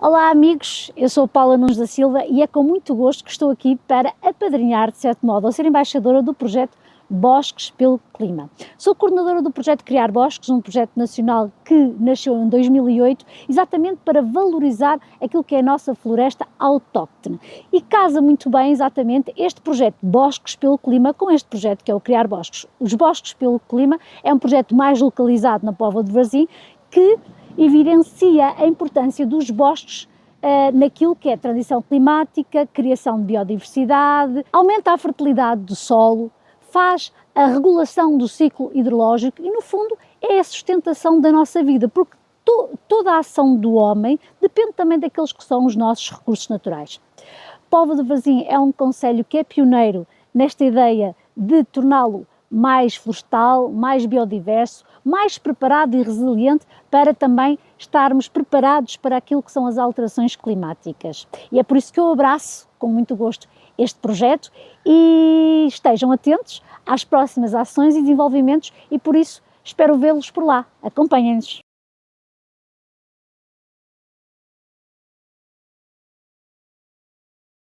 Olá amigos, eu sou a Paula Nunes da Silva e é com muito gosto que estou aqui para apadrinhar, de certo modo, ou ser embaixadora do projeto Bosques pelo Clima. Sou coordenadora do projeto Criar Bosques, um projeto nacional que nasceu em 2008, exatamente para valorizar aquilo que é a nossa floresta autóctone. E casa muito bem exatamente este projeto Bosques pelo Clima com este projeto que é o Criar Bosques. Os Bosques pelo Clima é um projeto mais localizado na Póvoa de Varzim que evidencia a importância dos bosques naquilo que é transição climática, criação de biodiversidade, aumenta a fertilidade do solo, faz a regulação do ciclo hidrológico e, no fundo, é a sustentação da nossa vida, porque toda a ação do homem depende também daqueles que são os nossos recursos naturais. Póvoa de Varzim é um concelho que é pioneiro nesta ideia de torná-lo mais florestal, mais biodiverso, mais preparado e resiliente para também estarmos preparados para aquilo que são as alterações climáticas. E é por isso que eu abraço com muito gosto este projeto e estejam atentos às próximas ações e desenvolvimentos e por isso espero vê-los por lá. Acompanhem-nos!